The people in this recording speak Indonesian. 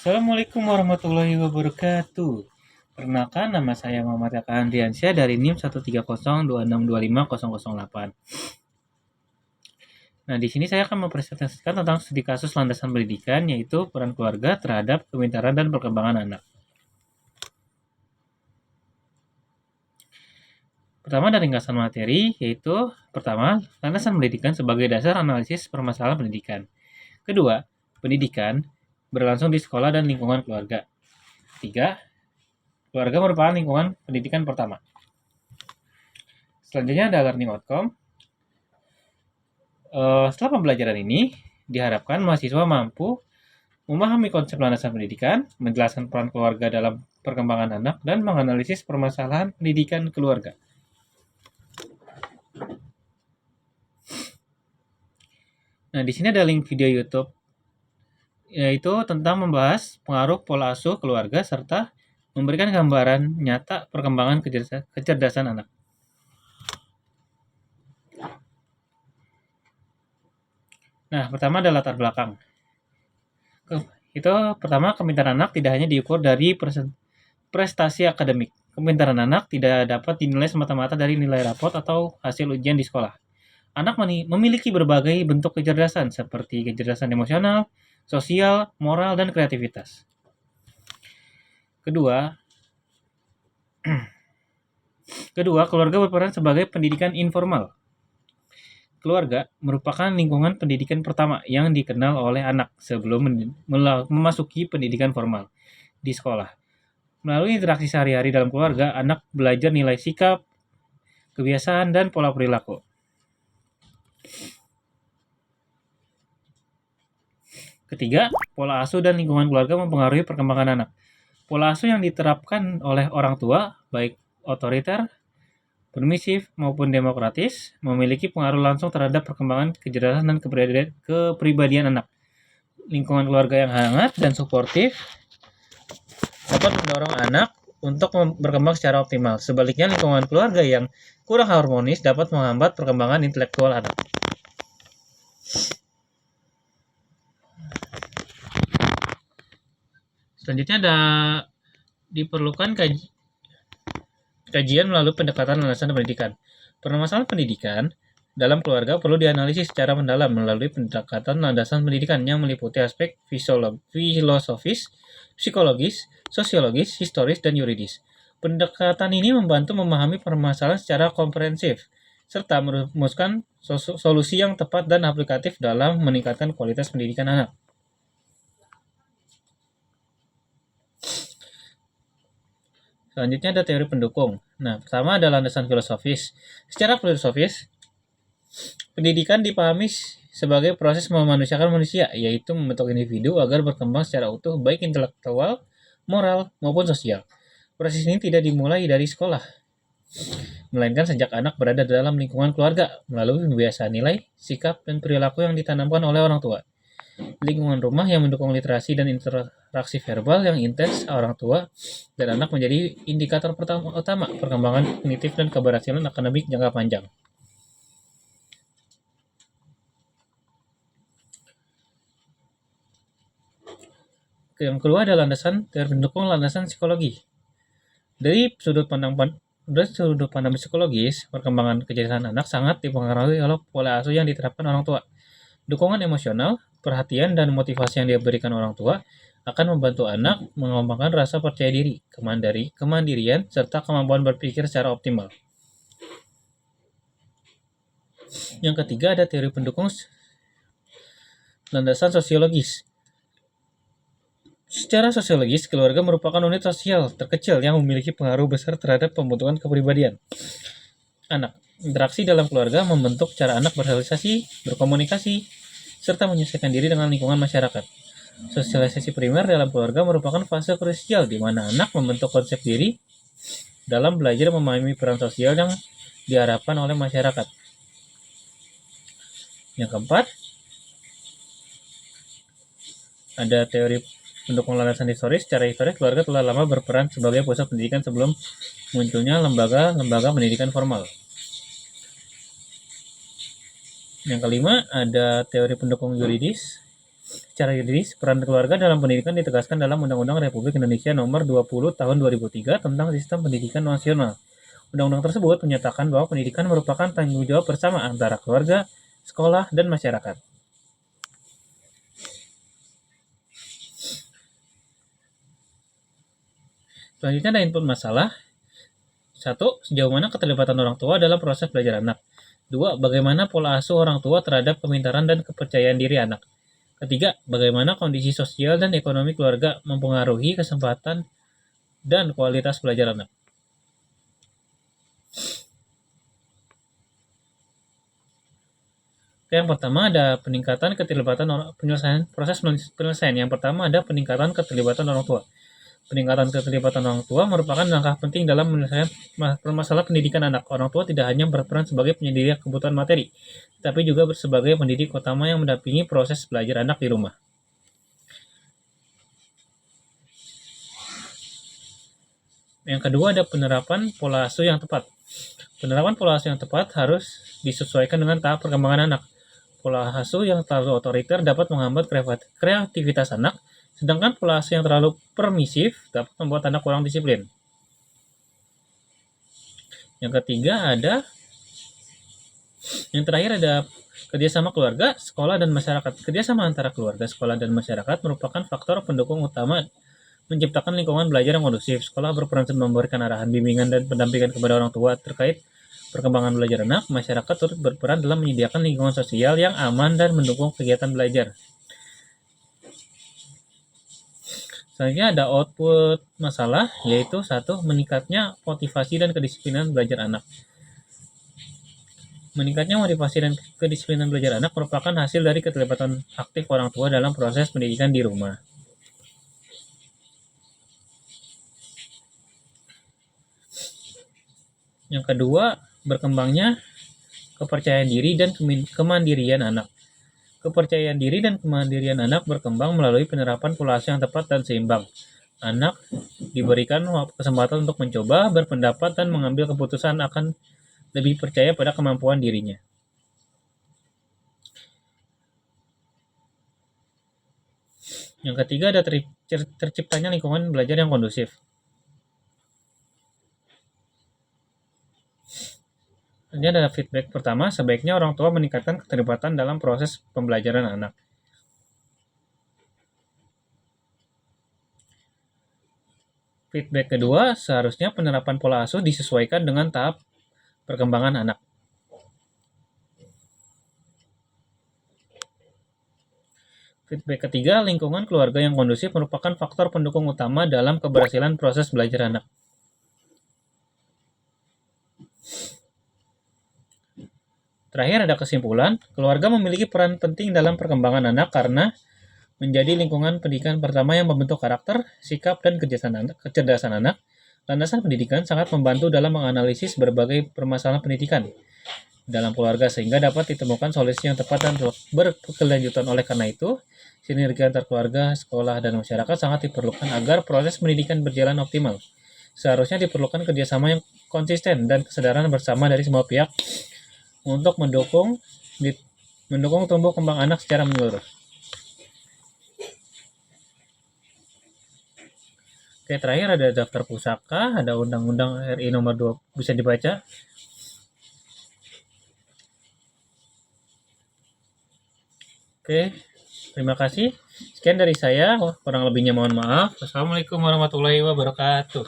Assalamualaikum warahmatullahi wabarakatuh. Perkenalkan, nama saya Muhammad Eka Andriansyah dari NIM 13026250008. Nah, di sini saya akan mempresentasikan tentang studi kasus landasan pendidikan, yaitu peran keluarga terhadap kepintaran dan perkembangan anak. Pertama, dari ringkasan materi, yaitu pertama, landasan pendidikan sebagai dasar analisis permasalahan pendidikan. Kedua, pendidikan berlangsung di sekolah dan lingkungan keluarga. Tiga, keluarga merupakan lingkungan pendidikan pertama. Selanjutnya ada learning outcome. Setelah pembelajaran ini, diharapkan mahasiswa mampu memahami konsep landasan pendidikan, menjelaskan peran keluarga dalam perkembangan anak, dan menganalisis permasalahan pendidikan keluarga. Nah, di sini ada link video YouTube, yaitu tentang membahas pengaruh pola asuh keluarga serta memberikan gambaran nyata perkembangan kecerdasan anak. Nah, pertama adalah latar belakang. Pertama, kepintaran anak tidak hanya diukur dari prestasi akademik. Kepintaran anak tidak dapat dinilai semata-mata dari nilai rapot atau hasil ujian di sekolah. Anak memiliki berbagai bentuk kecerdasan seperti kecerdasan emosional, sosial, moral, dan kreativitas. Kedua, keluarga berperan sebagai pendidikan informal. Keluarga merupakan lingkungan pendidikan pertama yang dikenal oleh anak sebelum memasuki pendidikan formal di sekolah. Melalui interaksi sehari-hari dalam keluarga, anak belajar nilai sikap, kebiasaan, dan pola perilaku. Ketiga, pola asuh dan lingkungan keluarga mempengaruhi perkembangan anak. Pola asuh yang diterapkan oleh orang tua, baik otoriter, permisif, maupun demokratis, memiliki pengaruh langsung terhadap perkembangan kecerdasan dan kepribadian anak. Lingkungan keluarga yang hangat dan suportif dapat mendorong anak untuk berkembang secara optimal. Sebaliknya, lingkungan keluarga yang kurang harmonis dapat menghambat perkembangan intelektual anak. Selanjutnya diperlukan kajian melalui pendekatan landasan pendidikan. Permasalahan pendidikan dalam keluarga perlu dianalisis secara mendalam melalui pendekatan landasan pendidikan yang meliputi aspek filosofis, psikologis, sosiologis, historis, dan yuridis. Pendekatan ini membantu memahami permasalahan secara komprehensif, serta merumuskan solusi yang tepat dan aplikatif dalam meningkatkan kualitas pendidikan anak. Selanjutnya ada teori pendukung. Nah, pertama ada landasan filosofis. Secara filosofis, pendidikan dipahami sebagai proses memanusiakan manusia, yaitu membentuk individu agar berkembang secara utuh, baik intelektual, moral, maupun sosial. Proses ini tidak dimulai dari sekolah, melainkan sejak anak berada dalam lingkungan keluarga, melalui pembiasaan nilai, sikap, dan perilaku yang ditanamkan oleh orang tua. Lingkungan rumah yang mendukung literasi dan interaksi verbal yang intens orang tua dan anak menjadi indikator utama perkembangan kognitif dan keberhasilan akademik jangka panjang. Yang kedua adalah landasan pendukung landasan psikologi. Dari sudut pandang psikologis, perkembangan kecerdasan anak sangat dipengaruhi oleh pola asuh yang diterapkan orang tua. Dukungan emosional, perhatian, dan motivasi yang diberikan orang tua akan membantu anak mengembangkan rasa percaya diri, kemandirian, serta kemampuan berpikir secara optimal. Yang ketiga ada teori pendukung landasan sosiologis. Secara sosiologis, keluarga merupakan unit sosial terkecil yang memiliki pengaruh besar terhadap pembentukan kepribadian anak. Interaksi dalam keluarga membentuk cara anak bersosialisasi, berkomunikasi, serta menyesuaikan diri dengan lingkungan masyarakat. Sosialisasi primer dalam keluarga merupakan fase krusial di mana anak membentuk konsep diri dalam belajar memahami peran sosial yang diharapkan oleh masyarakat. Yang keempat, ada teori pendukung landasan historis. Secara historis, keluarga telah lama berperan sebagai pusat pendidikan sebelum munculnya lembaga pendidikan formal. Yang kelima, ada teori pendukung yuridis. Secara yuridis, peran keluarga dalam pendidikan ditegaskan dalam Undang-Undang Republik Indonesia Nomor 20 Tahun 2003 tentang Sistem Pendidikan Nasional. Undang-undang tersebut menyatakan bahwa pendidikan merupakan tanggung jawab bersama antara keluarga, sekolah, dan masyarakat. Selanjutnya ada input masalah. 1. Sejauh mana keterlibatan orang tua dalam proses belajar anak? 2. Bagaimana pola asuh orang tua terhadap kepintaran dan kepercayaan diri anak? Ketiga, bagaimana kondisi sosial dan ekonomi keluarga mempengaruhi kesempatan dan kualitas belajar anak? Yang pertama ada peningkatan keterlibatan proses penyelesaian. Yang pertama ada peningkatan keterlibatan orang tua. Peningkatan keterlibatan orang tua merupakan langkah penting dalam menyelesaikan masalah pendidikan anak. Orang tua tidak hanya berperan sebagai penyedia kebutuhan materi, tapi juga sebagai pendidik utama yang mendampingi proses belajar anak di rumah. Yang kedua ada penerapan pola asuh yang tepat. Penerapan pola asuh yang tepat harus disesuaikan dengan tahap perkembangan anak. Pola asuh yang terlalu otoriter dapat menghambat kreativitas anak, sedangkan pola asuh yang terlalu permisif dapat membuat anak kurang disiplin. Yang terakhir ada kerjasama keluarga, sekolah, dan masyarakat. Kerjasama antara keluarga, sekolah, dan masyarakat merupakan faktor pendukung utama menciptakan lingkungan belajar yang kondusif. Sekolah berperan memberikan arahan, bimbingan, dan pendampingan kepada orang tua terkait perkembangan belajar anak. Masyarakat turut berperan dalam menyediakan lingkungan sosial yang aman dan mendukung kegiatan belajar. Selanjutnya ada output masalah, yaitu 1. Meningkatnya motivasi dan kedisiplinan belajar anak. Meningkatnya motivasi dan kedisiplinan belajar anak merupakan hasil dari keterlibatan aktif orang tua dalam proses pendidikan di rumah. Yang kedua, berkembangnya kepercayaan diri dan kemandirian anak. Kepercayaan diri dan kemandirian anak berkembang melalui penerapan pola asuh yang tepat dan seimbang. Anak diberikan kesempatan untuk mencoba, berpendapat, dan mengambil keputusan akan lebih percaya pada kemampuan dirinya. Yang ketiga ada terciptanya lingkungan belajar yang kondusif. Ini adalah feedback pertama, sebaiknya orang tua meningkatkan keterlibatan dalam proses pembelajaran anak. Feedback kedua, seharusnya penerapan pola asuh disesuaikan dengan tahap perkembangan anak. Feedback ketiga, lingkungan keluarga yang kondusif merupakan faktor pendukung utama dalam keberhasilan proses belajar anak. Terakhir ada kesimpulan, keluarga memiliki peran penting dalam perkembangan anak karena menjadi lingkungan pendidikan pertama yang membentuk karakter, sikap, dan kecerdasan anak. Landasan pendidikan sangat membantu dalam menganalisis berbagai permasalahan pendidikan dalam keluarga sehingga dapat ditemukan solusi yang tepat dan berkelanjutan. Oleh karena itu, sinergi antar keluarga, sekolah, dan masyarakat sangat diperlukan agar proses pendidikan berjalan optimal. Seharusnya diperlukan kerjasama yang konsisten dan kesadaran bersama dari semua pihak untuk mendukung tumbuh kembang anak secara menyeluruh. Oke, terakhir ada daftar pusaka, ada Undang-Undang RI nomor 2, bisa dibaca. Oke, terima kasih. Sekian dari saya, kurang lebihnya mohon maaf. Wassalamualaikum warahmatullahi wabarakatuh.